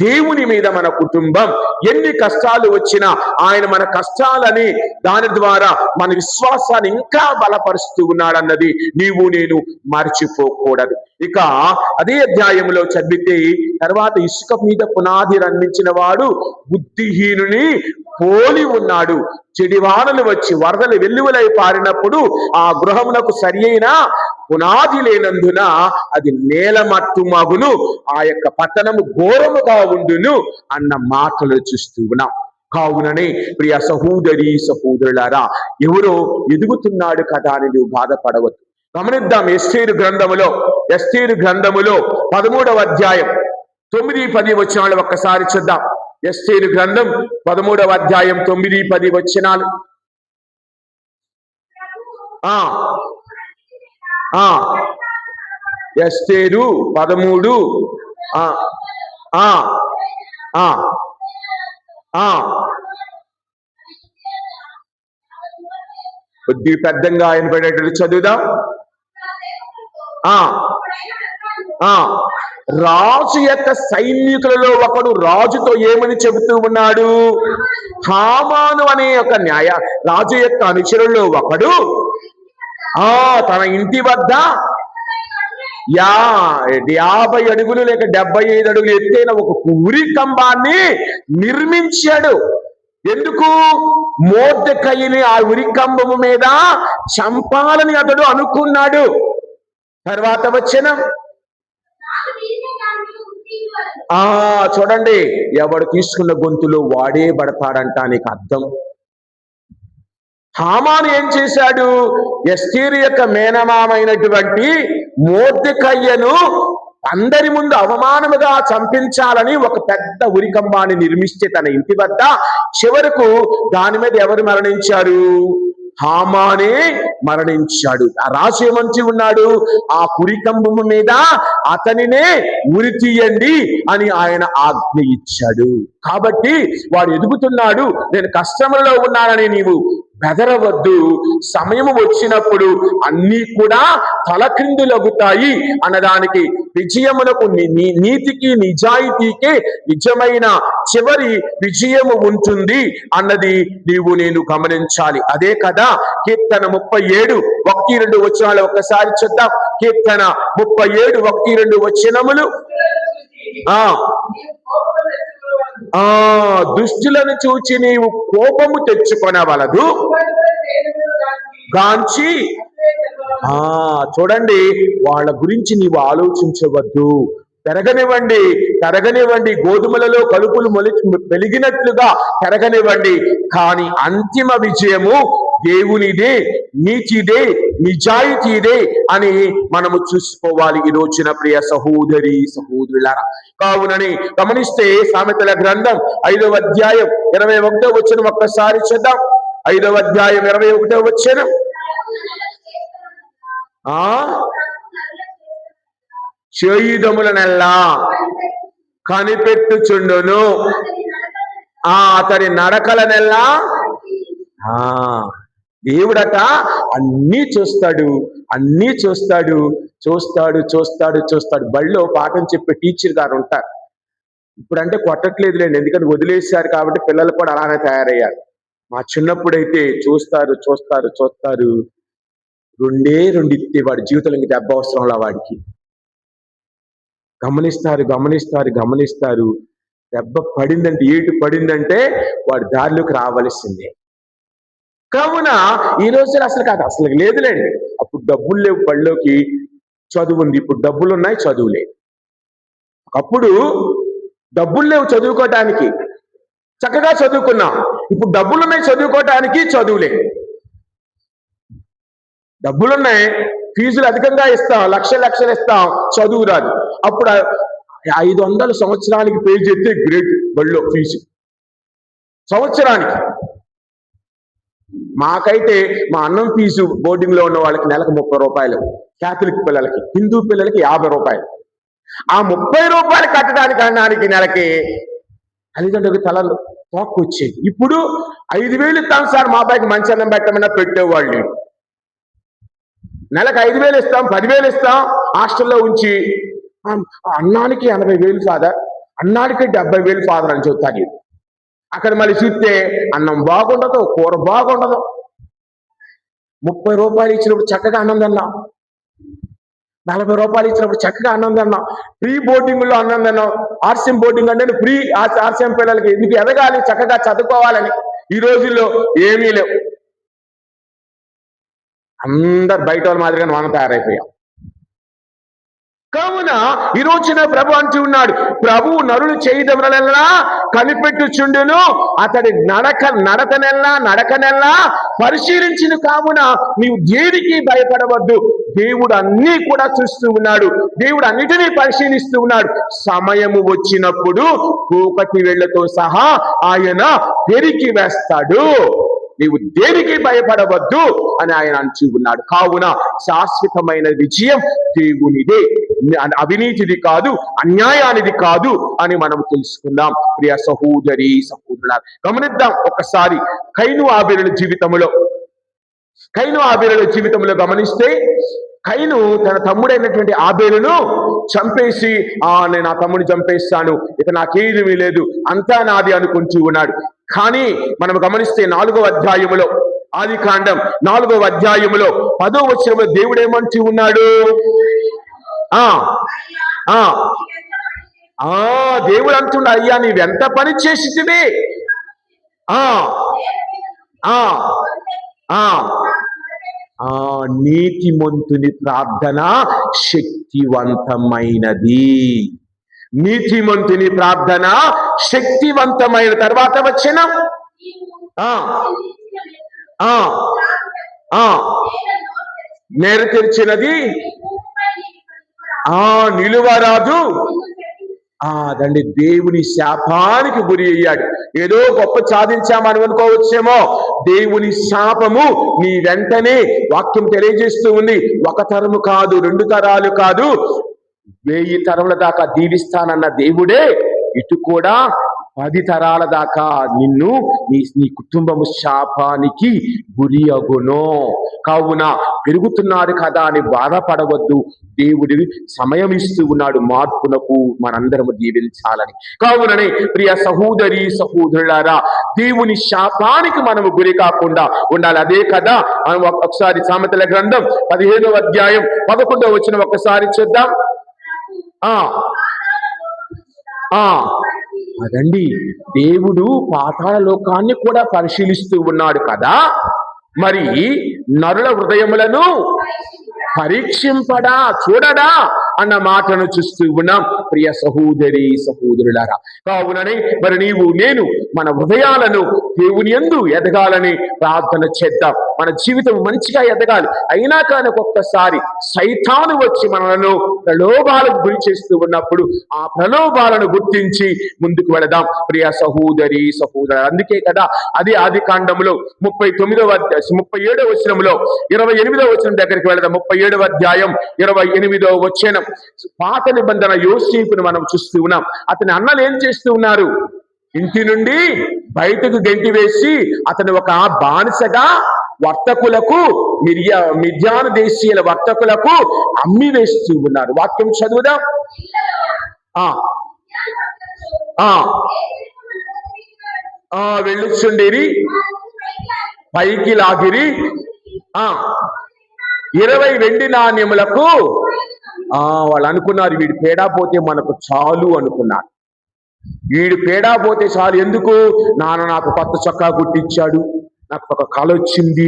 దేవుని మీద. మన కుటుంబం ఎన్ని కష్టాలు వచ్చినా ఆయన మన కష్టాలని దాని ద్వారా మన విశ్వాసాన్ని ఇంకా బలపరుస్తూ ఉన్నాడన్నది నీవు నేను మర్చిపోకూడదు. ఇక అదే అధ్యాయంలో చదివితే తర్వాత, ఇసుక మీద పునాది నిర్మించిన వాడు బుద్ధిహీనుని పోలి ఉన్నాడు. చెడివానలు వచ్చి వరదలు వెల్లువలై పారినప్పుడు ఆ గృహమునకు సరి అయిన పునాది లేనందున అది నేలమట్టుమగును, ఆ యొక్క పతనము ఘోరముగా ఉండును అన్న మాటలు చూస్తూ ఉన్నాం. కావుననే ప్రియ సహోదరి సహోదరులారా, ఎవరో ఎదుగుతున్నాడు కదా అని నువ్వు బాధపడవద్దు. గమనిద్దాం. ఎస్తేరు గ్రంథములో 13వ అధ్యాయం 9-10 వచనాలు ఒక్కసారి చూద్దాం. ఎస్తేరు గ్రంథం 13వ అధ్యాయం 9-10 వచనాలు. ఎస్తేరు 13 కొద్ది పెద్దంగా ఆయన పడేటట్టు చదువుదాం. రాజు యొక్క సైనికులలో ఒకడు రాజుతో ఏమని చెబుతూ ఉన్నాడు? హామాను అనే ఒక రాజు యొక్క అనుచరుల్లో ఒకడు తన ఇంటి వద్ద 50 అడుగులు లేక 75 అడుగులు ఎత్తైన ఒక ఉరి కంబాన్ని నిర్మించాడు. ఎందుకు? మోర్దెకయిని ఆ ఉరి కంబము మీద చంపాలని అతడు అనుకున్నాడు. తర్వాత వచ్చిన చూడండి, ఎవడు తీసుకున్న గొంతులో వాడే పడతాడంటానికి అర్థం. హామాను ఏం చేశాడు? ఎస్తేరు యొక్క మేనమామైనటువంటి మోర్దెకయ్యను అందరి ముందు అవమానముగా చంపించాలని ఒక పెద్ద ఉరికంబాన్ని నిర్మిస్తే తన ఇంటి వద్ద, చివరకు దాని మీద ఎవరు మరణించారు? హామానే మరణించాడు. ఆ రాజు ఏమంచి ఉన్నాడు? ఆ ఉరికంబము మీద అతనినే ఉరి తీయండి అని ఆయన ఆజ్ఞ ఇచ్చాడు. కాబట్టి వాడు ఎదుగుతున్నాడు. నేను కష్టములలో ఉన్నానని నీవు బెదరవద్దు. సమయము వచ్చినప్పుడు అన్నీ కూడా తలక్రిందులగుతాయి అన్నదానికి, విజయమునకు నీతికి నిజాయితీకి నిజమైన చివరి విజయము ఉంటుంది అన్నది నీవు నేను గమనించాలి. అదే కదా కీర్తన 37:1-2 వచనాలు ఒక్కసారి చూద్దాం. కీర్తన 37:1-2 వచనములు. దుష్టులను చూచి నీవు కోపము తెచ్చుకొనవలదు గాంచి. చూడండి, వాళ్ళ గురించి నీవు ఆలోచించవద్దు. పెరగనివ్వండి, గోధుమలలో కలుపులు పెరిగినట్లుగా పెరగనివ్వండి. కానీ అంతిమ విజయము దేవునిదే, నీతిదే, నిజాయితీదే అని మనము చూసుకోవాలి ఈ రోజున ప్రియ సహోదరి సహోదరులారా. కావునని గమనిస్తే సామెతల గ్రంథం 5వ అధ్యాయం 21వ వచనం ఒక్కసారి చూద్దాం. 5వ అధ్యాయం 21వ వచనం. చేయుదములనెల్లా కనిపెట్టుచుండును, అతని నడకలనెల్లా. దేవుడట అన్నీ చూస్తాడు. బడిలో పాఠం చెప్పే టీచర్ గారు ఉంటారు. ఇప్పుడంటే కొట్టట్లేదులేండి, ఎందుకంటే వదిలేశారు కాబట్టి పిల్లలు కూడా అలానే తయారయ్యారు. మా చిన్నప్పుడైతే చూస్తారు 2 ఇస్తే వాడి జీవితంలో ఇంక దెబ్బ అవసరంలా వాడికి. గమనిస్తారు. దెబ్బ పడిందంటే, ఏటు పడిందంటే వాడి దారిలోకి రావలసిందే. కావున ఈ రోజులు అసలు లేదులేండి. అప్పుడు డబ్బులు లేవు బడిలోకి, చదువు ఉంది. ఇప్పుడు డబ్బులు ఉన్నాయి, చదువు లేదు. ఒకప్పుడు డబ్బులు లేవు చదువుకోవటానికి, చక్కగా చదువుకున్నాం. ఇప్పుడు డబ్బులున్నాయి చదువుకోవటానికి, చదువు లేదు. డబ్బులున్నాయి, ఫీజులు అధికంగా ఇస్తాం, లక్షలు ఇస్తాం, చదువు రాదు. అప్పుడు 500 సంవత్సరానికి పే చేస్తే గ్రేట్ బడిలో ఫీజు సంవత్సరానికి. మాకైతే మా అన్నం ఫీజు బోర్డింగ్ లో ఉన్న వాళ్ళకి నెలకు 30 రూపాయలు, క్యాథలిక్ పిల్లలకి, హిందూ పిల్లలకి 50 రూపాయలు. ఆ 30 రూపాయలు కట్టడానికి అనడానికి నెలకి తల్లిదండ్రులకి తలలు తోక్కొచ్చేది. ఇప్పుడు 5,000 ఇస్తాం సార్, మా అబ్బాయికి మంచి అన్నం పెట్టమన్నా పెట్టేవాళ్ళు. నెలకు 5,000 ఇస్తాం, 10,000 ఇస్తాం, హాస్టల్లో ఉంచి అన్నానికి 80,000 ఫాదర్, అన్నానికి 70,000 ఫాదర్ అని చెప్తాను. అక్కడ మళ్ళీ చూస్తే అన్నం బాగుండదు, కూర బాగుండదు. 30 రూపాయలు ఇచ్చినప్పుడు చక్కగా అన్నం తిన్నాం, 40 రూపాయలు ఇచ్చినప్పుడు చక్కగా అన్నం తిన్నాం. ప్రీ బోర్డింగ్లో అన్నం తిన్నాం. ఆర్సీఎం బోర్డింగ్ అంటే ప్రీ ఆర్సీఎం పిల్లలకి ఎందుకు ఎదగాలి, చక్కగా చదువుకోవాలని. ఈ రోజుల్లో ఏమీ లేవు. అందరు బయట వాళ్ళ మాదిరిగా మనం తయారైపోయాం. కావున ఈ రోజున ప్రభు అంటూ ఉన్నాడు, ప్రభువు నరులు చేయదవనల్లా కనిపెట్టుచుండును, అతడి నడకనెల్లా పరిశీలించిన. కావున నీవు దేనికి భయపడవద్దు. దేవుడు అన్నీ కూడా చూస్తూ ఉన్నాడు, దేవుడు అన్నిటినీ పరిశీలిస్తూ ఉన్నాడు. సమయము వచ్చినప్పుడు కూకటి వేళ్లతో సహా ఆయన పెరికి వేస్తాడు. నీవు దేనికి భయపడవద్దు అని ఆయన అంటూ ఉన్నాడు. కావున శాశ్వతమైన విజయం దేవునిదే, అవినీతిది కాదు, అన్యాయానిది కాదు అని మనం తెలుసుకుందాం. ప్రియ సహోదరి సహోదరులారా, గమనిద్దాం ఒకసారి కయీను ఆబేలుల జీవితంలో గమనిస్తే, కయీను తన తమ్ముడైనటువంటి ఆబేలును చంపేసి నేను ఆ తమ్ముడిని చంపేస్తాను, ఇక నాకేమీ లేదు, అంతా నాది అనుకుంటూ ఉన్నాడు. కానీ మనం గమనిస్తే 4వ అధ్యాయములో, ఆదికాండం 4వ అధ్యాయములో 10వ వచనంలో దేవుడు ఏమంటూ ఉన్నాడు? దేవుడు అంటుండ, అయ్యా నీవెంత పని చేసితివి, నీతిమంతుని ప్రార్థన శక్తివంతమైనది. నీతిమంతుని ప్రార్థన శక్తివంతమైన. తర్వాత వచ్చిన నేర తెరిచినది నిలువరాదు. అదండి, దేవుని శాపానికి గురి అయ్యాడు. ఏదో గొప్ప సాధించామని అనుకోవచ్చేమో, దేవుని శాపము నీ వెంటనే వాక్యం తెలియజేస్తూ ఉంది. 1 తరము కాదు, 2 తరాలు కాదు, 1000 తరముల దాకా దీవిస్తానన్న దేవుడే ఇటు కూడా 10 తరాల దాకా నిన్ను నీ కుటుంబము శాపానికి గురి అగును. కావున పెరుగుతున్నారు కదా అని బాధపడవద్దు. దేవుడి సమయం ఇస్తూ ఉన్నాడు మార్పునకు, మనందరము దీవించాలని. కావుననే ప్రియ సహోదరి సహోదరులారా, దేవుని శాపానికి మనము గురి కాకుండా ఉండాలి. అదే కదా మనం ఒకసారి సామెతల గ్రంథం 15వ అధ్యాయం 11వ వచనం ఒకసారి చూద్దాం. అదండి, దేవుడు పాతాళ లోకాన్ని కూడా పరిశీలిస్తూ ఉన్నాడు కదా. మరి నరుల హృదయములను పరీక్షింపడా, చూడడా అన్న మాటను చూస్తూ ఉన్నాం. ప్రియ సహోదరి సహోదరులారా, కావుననే మరి నీవు నేను మన హృదయాలను దేవుని యందు ఎదగాలని ప్రార్థన చేద్దాం. మన జీవితం మంచిగా ఎదగాలి. అయినా కానీ ఒక్కొక్కసారి సైతాను వచ్చి మనలను ప్రలోభాలకు గురి చేస్తూ ఉన్నప్పుడు ఆ ప్రలోభాలను గుర్తించి ముందుకు వెళదాం. ప్రియ సహోదరి సహోదరు, అందుకే కదా అది ఆదికాండంలో 37వ వచనంలో 28వ వచనం దగ్గరికి వెళదాం. 37వ అధ్యాయం 28వ వచనం. పాత నిబంధన యోసేపును మనం చూస్తూ ఉన్నాం. అతని అన్నలు ఏం చేస్తూ ఉన్నారు? ఇంటి నుండి బయటకు గెంటి వేసి అతను ఒక బానిసగా వర్తకులకు, మిద్యాను దేశీయుల వర్తకులకు అమ్మి వేస్తూ ఉన్నారు. వాక్యం చదువుదాం. వెళ్ళుచుండేరి, పైకి లాగిరి, 20 వెండి నాణ్యములకు వాళ్ళు అనుకున్నారు, వీడి పేడా పోతే మనకు చాలు అనుకున్నారు. వీడు పేడా పోతే చాలు. ఎందుకు? నాన్న నాకు కొత్త చొక్కా కుట్టించాడు, నాకు ఒక కళ వచ్చింది,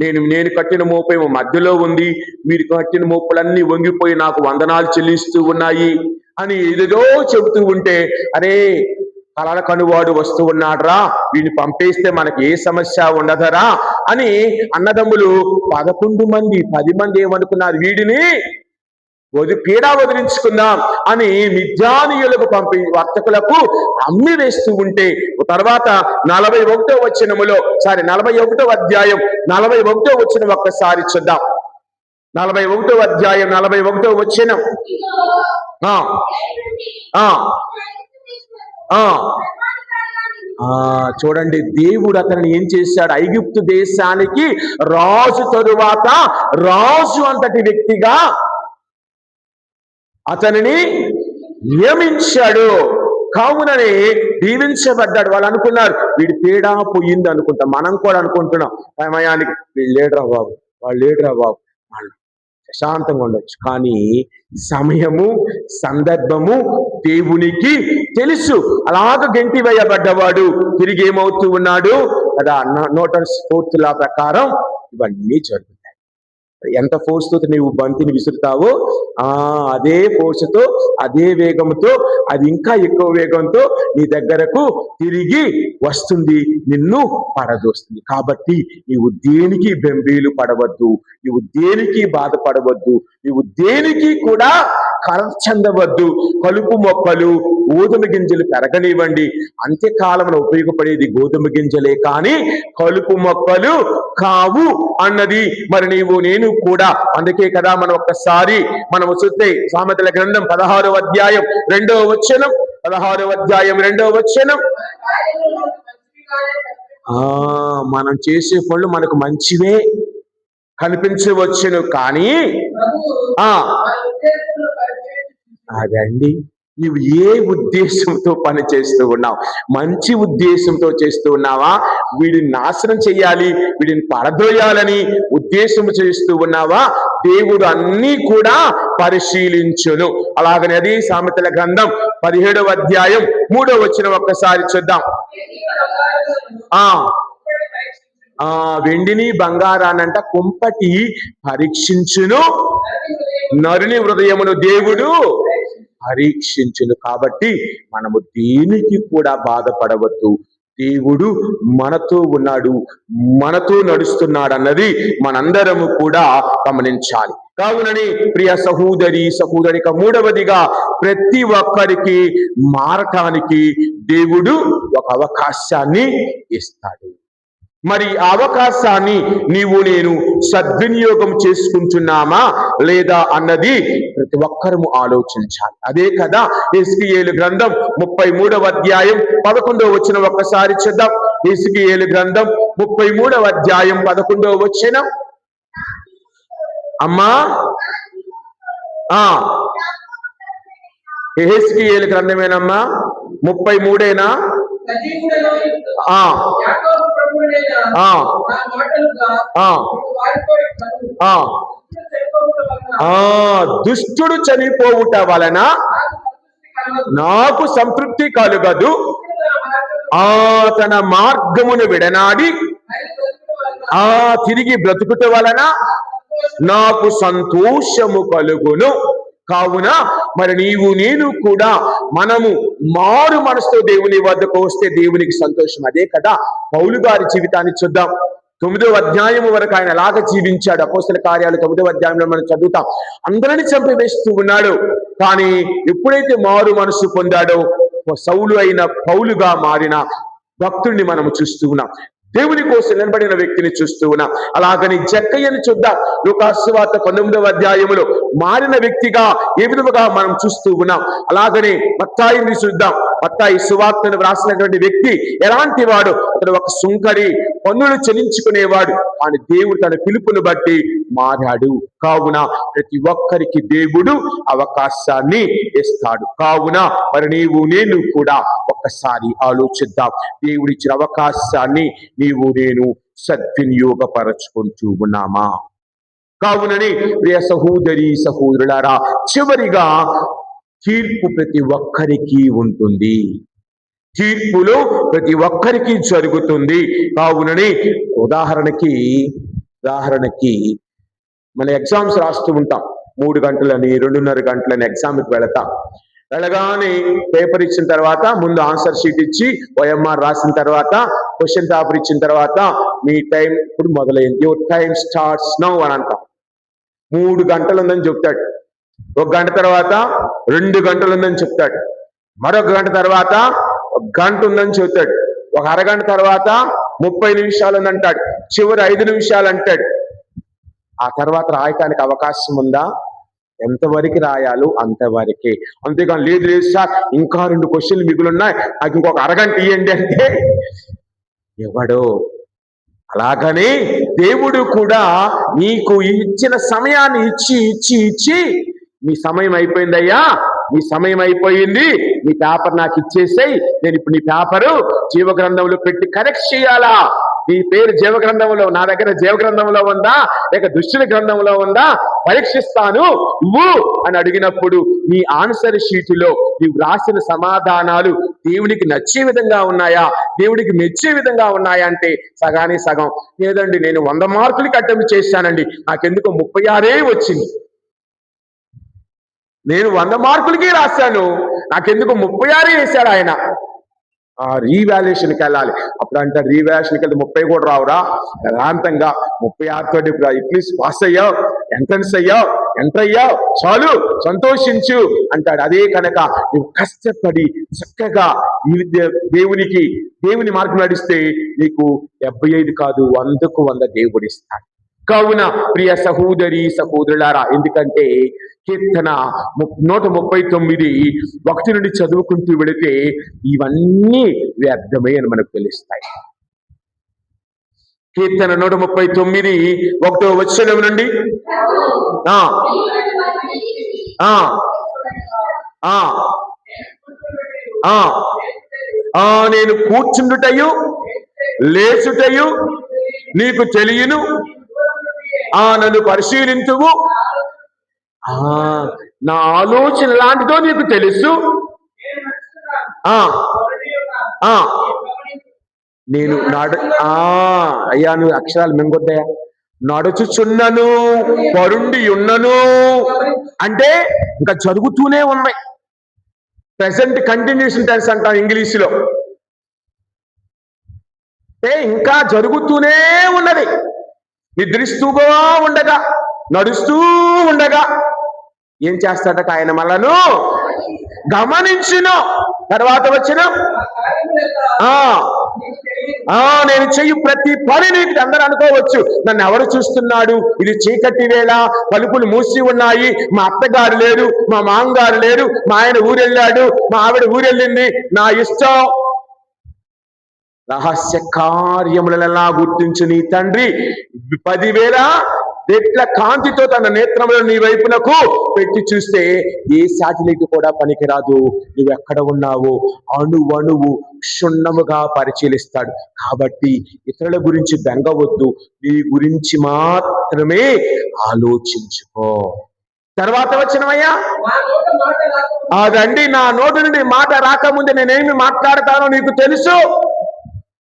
నేను కట్టిన మోపేమో మధ్యలో ఉంది, మీరు కట్టిన మోపులన్నీ వంగిపోయి నాకు వందనాలు చెల్లిస్తూ ఉన్నాయి అని ఏదేదో చెబుతూ ఉంటే, అరే కలల కనువాడు వస్తూ ఉన్నాడ్రా, వీడిని పంపేస్తే మనకి ఏ సమస్య ఉండదరా అని అన్నదమ్ములు 11 మంది 10 మంది ఏమనుకున్నారు, వీడిని పీడా వదిలించుకుందాం అని మిద్యానీయులకు వర్తకులకు అమ్మి వేస్తూ ఉంటే, తర్వాత 41వ వచనములో 41వ అధ్యాయం 41వ వచనం ఒక్కసారి చూద్దాం. 41వ అధ్యాయం 41వ వచనం. చూడండి, దేవుడు అతన్ని ఏం చేశాడు? ఐగుప్తు దేశానికి రాజు తరువాత రాజు అంతటి వ్యక్తిగా అతనిని నియమించాడు. కావుననే దీవించబడ్డాడు. వాళ్ళు అనుకున్నారు వీడి పీడా పోయింది అనుకుంటా. మనం కూడా అనుకుంటున్నాం సమయానికి వీళ్ళు లేడురా బాబు, వాళ్ళు లేడురా బాబు, వాళ్ళు ప్రశాంతంగా ఉండొచ్చు. కానీ సమయము సందర్భము దేవునికి తెలుసు. అలాగ గెంటి వేయబడ్డవాడు తిరిగి ఏమవుతూ ఉన్నాడు కదా, న్యూటన్స్ ఫోర్త్ లా ప్రకారం ఇవన్నీ జరుగుతాయి. ఎంత ఫోర్స్ తో నీవు బంతిని విసురుతావో అదే ఫోర్స్ తో, అదే వేగంతో, అది ఇంకా ఎక్కువ వేగంతో నీ దగ్గరకు తిరిగి వస్తుంది, నిన్ను పడదోస్తుంది. కాబట్టి నీవు దేనికి బెంబేలు పడవద్దు, నీవు దేనికి బాధపడవద్దు, నీవు దేనికి కూడా కలత చెందవద్దు. కలుపు మొక్కలు గోధుమ గింజలు పెరగనివ్వండి, అంత్యకాలంలో ఉపయోగపడేది గోధుమ గింజలే కానీ కలుపు మొక్కలు కావు అన్నది మరి నీవు నేను కూడా. అందుకే కదా మనం ఒక్కసారి మనము చూస్తే సామెతల గ్రంథం 16వ అధ్యాయం 2వ వచనం, 16వ అధ్యాయం 2వ వచనం, మనం చేసే పనులు మనకు మంచివే కనిపించవచ్చును కానీ అదండి, నువ్వు ఏ ఉద్దేశంతో పని చేస్తూ ఉన్నావు? మంచి ఉద్దేశంతో చేస్తూ ఉన్నావా? వీడిని నాశనం చెయ్యాలి, వీడిని పడదోయాలని ఉద్దేశం చేస్తూ ఉన్నావా? దేవుడు అన్నీ కూడా పరిశీలించును. అలాగనే అది సామెతల గ్రంథం 17వ అధ్యాయం 3వ వచనం ఒక్కసారి చూద్దాం. వెండిని బంగారానంట కుంపటి పరీక్షించును, నరుని హృదయమును దేవుడు పరీక్షించును. కాబట్టి మనము దేనికి కూడా బాధపడవద్దు. దేవుడు మనతో ఉన్నాడు, మనతో నడుస్తున్నాడు అన్నది మనందరము కూడా గమనించాలి. కావునని ప్రియ సహోదరి సహోదరిక, మూడవదిగా ప్రతి ఒక్కరికి మారటానికి దేవుడు ఒక అవకాశాన్ని ఇస్తాడు. మరి ఆ అవకాశాన్ని నీవు నేను సద్వినియోగం చేసుకుంటున్నామా లేదా అన్నది ప్రతి ఒక్కరము ఆలోచించాలి. అదే కదా హిజ్కియేలు గ్రంథం 33వ అధ్యాయం 11వ వచనం ఒక్కసారి చూద్దాం. హిజ్కియేలు గ్రంథం 33వ అధ్యాయం 11వ వచనం. అమ్మా హిజ్కియేలు గ్రంథమేనమ్మా 33ఏనా? దుష్టుడు చనిపోవుట వలన నాకు సంతృప్తి కలుగదు, తన మార్గమును విడనాడి తిరిగి బ్రతుకుట వలన నాకు సంతోషము కలుగును. కావున మరి నీవు నేను కూడా మనము మారు మనసుతో దేవుని వద్దకు వస్తే దేవునికి సంతోషం. అదే కదా పౌలు గారి జీవితాన్ని చూద్దాం. 9వ అధ్యాయం వరకు ఆయన ఎలాగ జీవించాడు? అపోస్తల కార్యాలు 9వ అధ్యాయంలో మనం చదువుతాం. అందరిని చంపివేస్తూ ఉన్నాడు, కానీ ఎప్పుడైతే మారు మనసు పొందాడో సౌలు అయిన పౌలుగా మారిన భక్తుడిని మనము చూస్తూ ఉన్నాం. దేవుని కోసం నిలబడిన వ్యక్తిని చూస్తూ ఉన్నాం. అలాగని జక్కయ్యని చూద్దాం. లూకాసు సువార్త 19వ అధ్యాయములో మారిన వ్యక్తిగా ఏ విధముగా మనం చూస్తూ ఉన్నాం. అలాగని మత్తాయిని చూద్దాం. మత్తాయి సువార్తను వ్రాసినటువంటి వ్యక్తి ఎలాంటి వాడు? అతడు ఒక సుంకరి, పన్నులు చెల్లించుకునేవాడు, కానీ దేవుడు తన పిలుపును బట్టి మారాడు. కావున ప్రతి ఒక్కరికి దేవుడు అవకాశాన్ని ఇస్తాడు. కావున మరి నీవు నేను కూడా ఒక్కసారి ఆలోచిద్దాం. దేవుడిచ్చిన అవకాశాన్ని నీవు నేను సద్వినియోగపరచుకుంటూ ఉన్నామా? కావునని ప్రియ సహోదరి సహోదరులారా, చివరిగా తీర్పు ప్రతి ఒక్కరికి ఉంటుంది. తీర్పులో ప్రతి ఒక్కరికి జరుగుతుంది. కావునని ఉదాహరణకి ఉదాహరణకి మన ఎగ్జామ్స్ రాస్తూ ఉంటాం. 3 గంటలని 2:30 గంటలని ఎగ్జామ్కి వెళ్ళగానే పేపర్ ఇచ్చిన తర్వాత ముందు ఆన్సర్ షీట్ ఇచ్చి OMR రాసిన తర్వాత క్వశ్చన్ పేపర్ ఇచ్చిన తర్వాత మీ టైం ఇప్పుడు మొదలైంది, యువర్ టైం స్టార్ట్స్ నౌ అని అంటాం. 3 గంటలు ఉందని చెప్తాడు. 1 గంట తర్వాత 2 గంటలు ఉందని చెప్తాడు. మరొక గంట తర్వాత 1 గంట ఉందని చెప్తాడు. ఒక అరగంట తర్వాత 30 నిమిషాలు ఉందంటాడు. చివరి 5 నిమిషాలు అంటాడు. ఆ తర్వాత రాయటానికి అవకాశం ఉందా? ఎంతవరకు రాయాలో అంతవరకే. అంతేగాని లేదు లేదు సార్ ఇంకా 2 క్వశ్చన్లు మిగులున్నాయి, నాకు ఇంకొక అరగంట ఇవ్వండి అంటే ఎవడో. అలాగనే దేవుడు కూడా నీకు ఇచ్చిన సమయాన్ని ఇచ్చి ఇచ్చి ఇచ్చి నీ సమయం అయిపోయిందయ్యా, నీ సమయం అయిపోయింది, నీ పేపర్ నాకు ఇచ్చేసేయి, నేను ఇప్పుడు నీ పేపరు జీవగ్రంథంలో పెట్టి కరెక్ట్ చేయాలా, నీ పేరు జీవగ్రంథంలో, నా దగ్గర జీవగ్రంథంలో ఉందా లేక దుష్టుల గ్రంథంలో ఉందా పరీక్షిస్తాను నువ్వు అని అడిగినప్పుడు నీ ఆన్సర్ షీటులో నీవు రాసిన సమాధానాలు దేవునికి నచ్చే విధంగా ఉన్నాయా, దేవుడికి మెచ్చే విధంగా ఉన్నాయా అంటే సగానికి సగం. లేదండి నేను 100 మార్కులకి అటెంప్ట్ చేశానండి, నాకెందుకు 36 వచ్చింది. నేను 100 మార్కులకి రాశాను, నాకెందుకు 36 వేశాడు ఆయన. రీవాల్యుయేషన్కి వెళ్ళాలి. అప్పుడు అంటారు రీవాల్యుయేషన్కి వెళ్తే 30 కూడా రావురా, యథాంతంగా 36 తోటి అట్లీస్ట్ పాస్ అయ్యావు, ఎంట్రన్స్ అయ్యావు, ఎంటర్ అయ్యావు, చాలు సంతోషించు అంటాడు. అదే కనుక నువ్వు కష్టపడి చక్కగా దేవుని మార్గం నడిస్తే నీకు 75 కాదు 100కు 100 దేవుడిస్తాడు. కావున ప్రియ సహోదరి సహోదరులారా, ఎందుకంటే కీర్తన 139 1 నుండి చదువుకుంటూ వెళితే ఇవన్నీ వ్యర్థమే అని మనకు తెలుస్తాయి. కీర్తన 139 1వ వచనం నుండి నేను కూర్చుండుటయు లేచుటయు నీకు తెలియను, నన్ను పరిశీలించువు, నా ఆలోచన లాంటిదో నీకు తెలుసు, నేను అయ్యా నువ్వు అక్షరాలు మెంగొద్దయా, నడుచుచున్నను పరుండి ఉన్నను అంటే ఇంకా జరుగుతూనే ఉన్నాయి. ప్రెసెంట్ కంటిన్యూషన్ టెన్స్ అంటాం ఇంగ్లీషులో. ఇంకా జరుగుతూనే ఉన్నది. నిద్రిస్తూగా ఉండగా, నడుస్తూ ఉండగా ఏం చేస్తాడట ఆయన మనలను గమనించును. తర్వాత వచ్చిన నేను చెయ్యి ప్రతి పని నీకు అందరూ అనుకోవచ్చు, నన్ను ఎవరు చూస్తున్నాడు, ఇది చీకటి వేళ, తలుపులు మూసి ఉన్నాయి, మా అత్తగారు లేరు, మా మామగారు లేరు, మా ఆయన ఊరెళ్ళాడు, మా ఆవిడ ఊరెళ్ళింది, నా ఇష్టం. రహస్య కార్యములలా గుర్తించు నీ తండ్రి 10,000 రెట్ల కాంతితో తన నేత్రములను నీ వైపునకు పెట్టి చూస్తే ఏ శాటిలైట్ కూడా పనికిరాదు. నువ్వు ఎక్కడ ఉన్నావో అణువణువు క్షుణ్ణముగా పరిశీలిస్తాడు. కాబట్టి ఇతరుల గురించి బెంగవద్దు, నీ గురించి మాత్రమే ఆలోచించుకో. తర్వాత వచ్చినవయ్యా అదండి, నా నోటి నుండి మాట రాకముందే నేనేమి మాట్లాడతానో నీకు తెలుసు.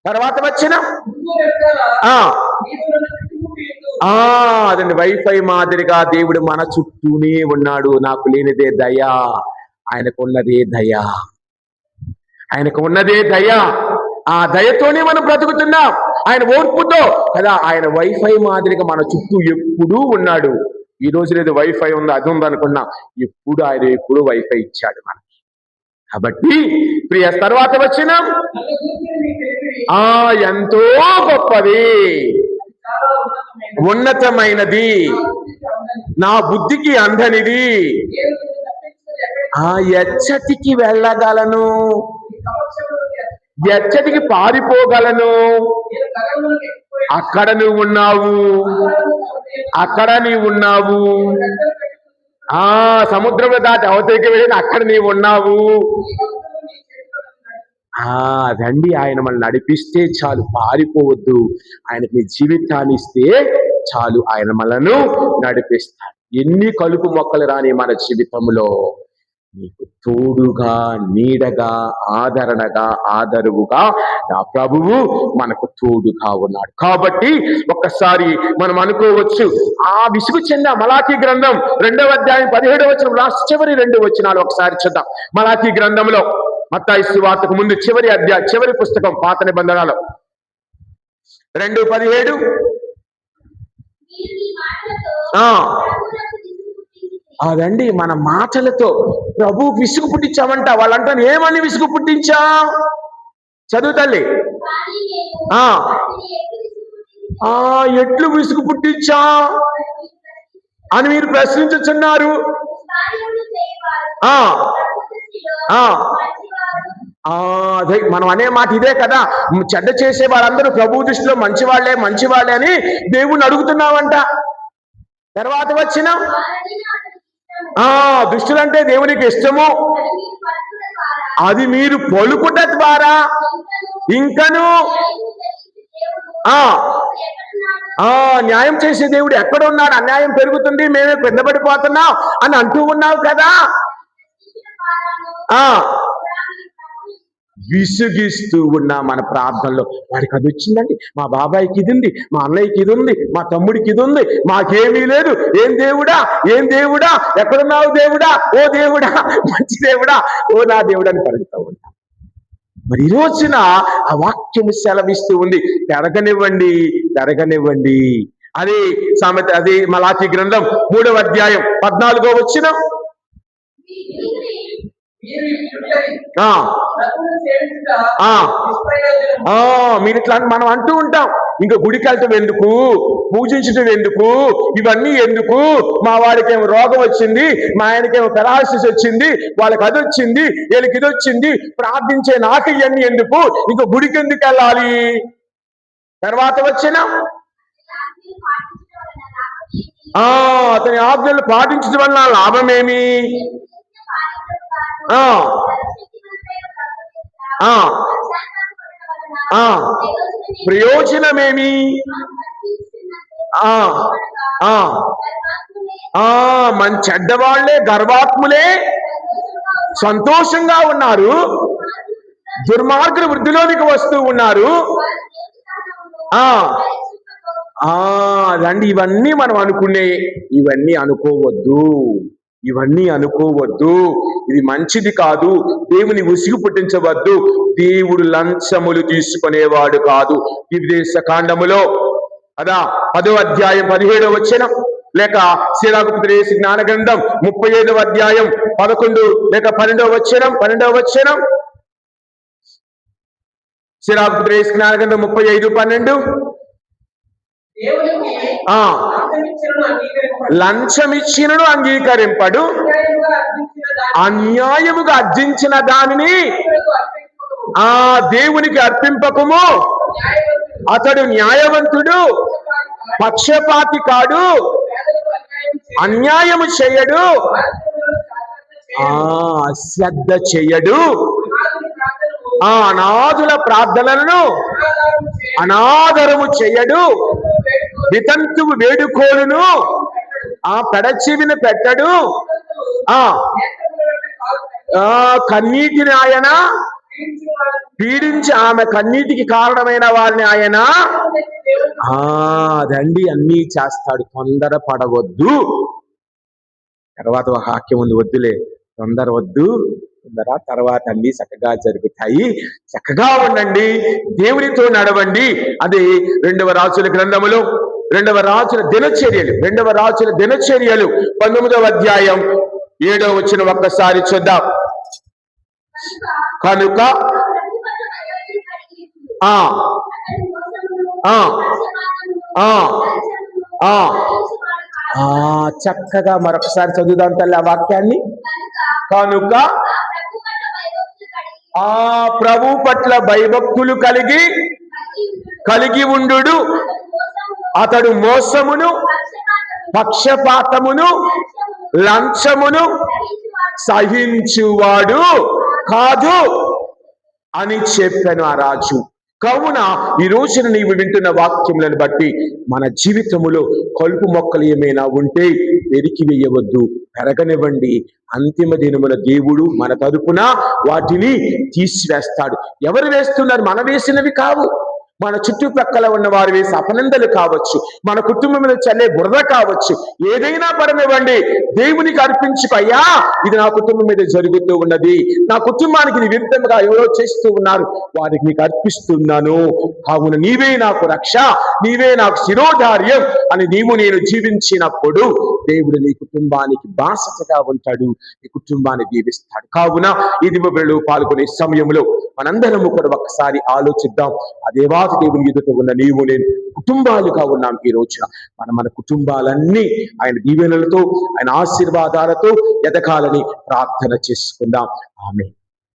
తర్వాత వచ్చిన అదండి, వైఫై మాదిరిగా దేవుడు మన చుట్టూనే ఉన్నాడు. నాకు లేనిదే దయ, ఆయనకు ఉన్నదే దయ, ఆయనకు ఉన్నదే దయ. ఆ దయతోనే మనం బ్రతుకుతున్నాం, ఆయన ఓర్పుతో కదా. ఆయన వైఫై మాదిరిగా మన చుట్టూ ఎప్పుడూ ఉన్నాడు. ఈ రోజు లేదు వైఫై ఉంది అది ఉంది అనుకున్నా, ఆయన ఎప్పుడు వైఫై ఇచ్చాడు మనకి. కాబట్టి ప్రియ తర్వాత వచ్చిన ఎంతో గొప్పది, ఉన్నతమైనది, నా బుద్ధికి అందనిది, ఎచ్చటికి వెళ్ళగలను, ఎచ్చటికి పారిపోగలను. అక్కడ నువ్వు ఉన్నావు, అక్కడ నీవు ఉన్నావు, సముద్రంలో దాటి అవతలికి వెళ్ళిన అక్కడ నీవు ఉన్నావు. రండి, ఆయన మనల్ని నడిపిస్తే చాలు, పారిపోవద్దు. ఆయనకి నీ జీవితాన్ని ఇస్తే చాలు, ఆయన మనను నడిపిస్తాడు. ఎన్ని కలుపు మొక్కలు రాని మన జీవితంలో నీకు తోడుగా, నీడగా, ఆదరణగా, ఆదరువుగా నా ప్రభువు మనకు తోడుగా ఉన్నాడు. కాబట్టి ఒక్కసారి మనం అనుకోవచ్చు, ఆ విసుగు చెంద మలాకీ గ్రంథం 2వ అధ్యాయం 17వ వచనం, లాస్ట్ చివరి 2 వచనాలు ఒకసారి చూద్దాం. మలాకీ గ్రంథంలో మత్తయి సువార్తకు ముందు చివరి పుస్తకం పాత నిబంధనలో 2:17. అదండి, మన మాటలతో ప్రభు విసుగు పుట్టించామంట. వాళ్ళంటారు, ఏమని విసుగు పుట్టించా? చదువు తల్లి. ఎట్లు విసుగు పుట్టించా అని మీరు ప్రశ్నించుచున్నారు. అదే మనం అనే మాట ఇదే కదా, చెడ్డ చేసే వాళ్ళందరూ ప్రభు దృష్టిలో మంచివాళ్లే అని దేవుణ్ణి అడుగుతున్నావంట. తర్వాత వచ్చిన దుష్టులంటే దేవునికి ఇష్టము, అది మీరు పలుకుట ద్వారా ఇంకను న్యాయం చేసే దేవుడు ఎక్కడ ఉన్నాడు? అన్యాయం పెరుగుతుంది, మేమే కిందపడిపోతున్నాం అని అంటూ ఉన్నావు కదా. విసుగిస్తూ ఉన్నా మన ప్రార్థనలో, వాడికి అది వచ్చిందండి, మా బాబాయికి ఇది ఉంది, మా అన్నయ్యకి ఇది ఉంది, మా తమ్ముడికి ఇది ఉంది, మాకేమీ లేదు. ఏం దేవుడా ఎక్కడున్నావు దేవుడా, ఓ దేవుడా, మంచి దేవుడా, ఓ నా దేవుడా అని పలుకుతూ ఉంటా. మరి ఈ రోజున ఆ వాక్యం సెలవిస్తూ ఉంది, పెరగనివ్వండి. అది సామెత, అది మలాకీ గ్రంథం 3వ అధ్యాయం 14వ వచనం. మీరు ఇట్లా మనం అంటూ ఉంటాం, ఇంకా గుడికి వెళ్ళటం ఎందుకు, పూజించటం ఎందుకు, ఇవన్నీ ఎందుకు, మా వాడికేమో రోగం వచ్చింది, మా ఆయనకేమో పెరాలసిస్ వచ్చింది, వాళ్ళకి అది వచ్చింది, వీళ్ళకి ఇది వచ్చింది, ప్రార్థించే నాకు ఇవన్నీ ఎందుకు, ఇంకా గుడికి ఎందుకు వెళ్ళాలి? తర్వాత వచ్చిన అతని ఆజ్ఞలు పాటించడం వల్ల లాభమేమి? ప్రయోజనమేమి? మన చెడ్డవాళ్లే, గర్వాత్ములే సంతోషంగా ఉన్నారు, దుర్మార్గులు వృద్ధిలోనికి వస్తూ ఉన్నారు. అదండి, ఇవన్నీ మనం ఇవన్నీ అనుకోవద్దు. ఇది మంచిది కాదు. దేవుని ఉసిగు పుట్టించవద్దు. దేవుడు లంచములు తీసుకునేవాడు కాదు. ఉపదేశ కాండములో 10వ అధ్యాయం 17వ వచనం, లేక సిరాగుప్తురేసి జ్ఞాన గ్రంథం 35వ అధ్యాయం 11 లేక 12వ వచనం, సిరాగుప్తురేసి జ్ఞాన గ్రంథం 35:12. లంచమిచ్చినను అంగీకరింపడు, అన్యాయముగా అర్జించిన దానిని దేవునికి అర్పింపకము. అతడు న్యాయవంతుడు, పక్షపాతి కాడు, అన్యాయము చేయడు, అశ్రద్ధ చేయడు, అనాథుల ప్రార్థనలను అనాదరము చేయడు, వితంతువు వేడుకోలును పెడచెవిన పెట్టడు, కన్నీటిని ఆయన పీడించి ఆమె కన్నీటికి కారణమైన వారిని ఆయన అదండి అన్నీ చేస్తాడు. తొందర పడవద్దు. తర్వాత వాక్యం ఉంది, వద్దులే తొందర వద్దు, తర్వాత అన్ని చక్కగా జరుగుతాయి. చక్కగా ఉండండి, దేవునితో నడవండి. అది 2వ రాజుల గ్రంథములో 2వ రాజుల దినచర్యలు 19వ అధ్యాయం 7వ వచనం ఒక్కసారి చూద్దాం. కనుక చక్కగా మరొకసారి చదువుదాం తల్లి ఆ వాక్యాన్ని. కనుక ప్రభు పట్ల భయభక్తులు కలిగి ఉండు, అతడు మోసమును, పక్షపాతమును, లంచమును సహించువాడు కాదు అని చెప్పాను ఆ రాజు. కావున ఈ రోజున నీవు వింటున్న వాక్యములను బట్టి మన జీవితములో కలుపు మొక్కలు ఏమైనా ఉంటే పెరికి వేయవద్దు, పెరగనివ్వండి. అంతిమ దినమున దేవుడు మన తరపున వాటిని తీసివేస్తాడు. ఎవరు వేస్తున్నారు? మనం వేసినవి కావు. మన చుట్టుప్రక్కల ఉన్న వారు వేసే అపనిందలు కావచ్చు, మన కుటుంబంలో చల్లే బురద కావచ్చు, ఏదైనా పడనివ్వండి, దేవునికి అర్పించుకు. అయ్యా, ఇది నా కుటుంబం మీద జరుగుతూ ఉన్నది, నా కుటుంబానికి ఇది విరుద్ధంగా ఎవరో చేస్తూ ఉన్నారు, వారికి నీకు అర్పిస్తున్నాను. కావున నీవే నాకు రక్ష, నీవే నాకు శిరోధార్యం అని నేను జీవించినప్పుడు దేవుడు నీ కుటుంబానికి బాసటగా ఉంటాడు, నీ కుటుంబాన్ని దీవిస్తాడు. కావున ఈ దివ్యబలిలో పాల్గొనే సమయంలో మనందరము కూడా ఒకసారి ఆలోచిద్దాం. ఆ దేవాది దేవుని ఎదుట ఉన్న నీవు నేను కుటుంబాలుగా ఉన్నాం. ఈ రోజున మన కుటుంబాలన్నీ ఆయన దీవెనలతో, ఆయన ఆశీర్వాదాలతో ఎదగాలని ప్రార్థన చేసుకుందాం. ఆమేన్.